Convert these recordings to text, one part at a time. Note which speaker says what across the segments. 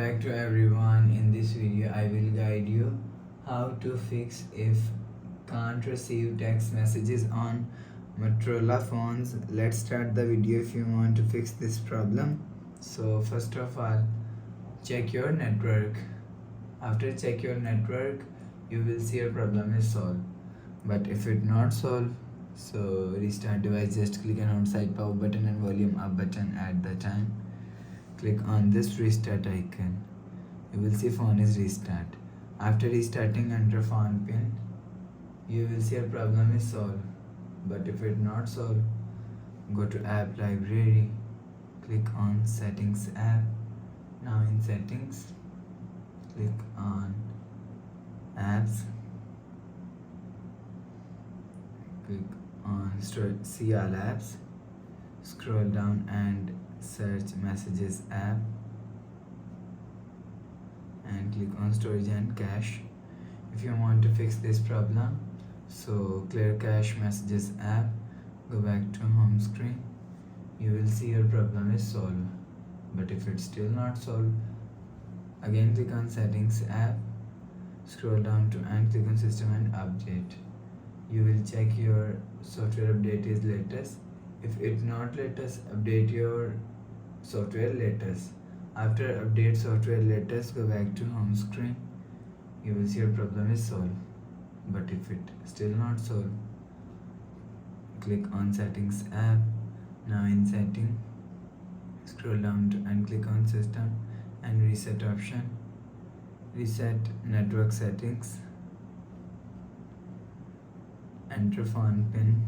Speaker 1: back to everyone. In this video I will guide you how to fix if can't receive text messages on Motorola phones. Let's start the video if you want to fix this problem. So first of all, check your network. After check your network, you will see your problem is solved. But if it not solved, so restart device, just click on outside power button and volume up button at the time. Click on this restart icon. You will see phone is restart. After restarting under phone pin, you will see a problem is solved. But if it not solved, go to app library. Click on settings app. Now in settings, click on apps. Click on see all apps. Scroll down and search messages app and click on storage and cache. If you want to fix this problem, so clear cache messages app, go back to home screen. You will see your problem is solved. But if it's still not solved, again click on settings app, scroll down to and click on system and update. You will check your software update is latest. If it not latest, update your software latest. After update software latest, go back to home screen. You will see your problem is solved. But if it still not solved, click on settings app. Now in setting, scroll down to and click on system and reset option. Reset network settings. Enter phone pin.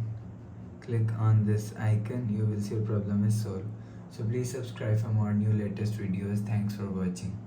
Speaker 1: Click on this icon. You will see your problem is solved. So please subscribe for more new latest videos. Thanks for watching.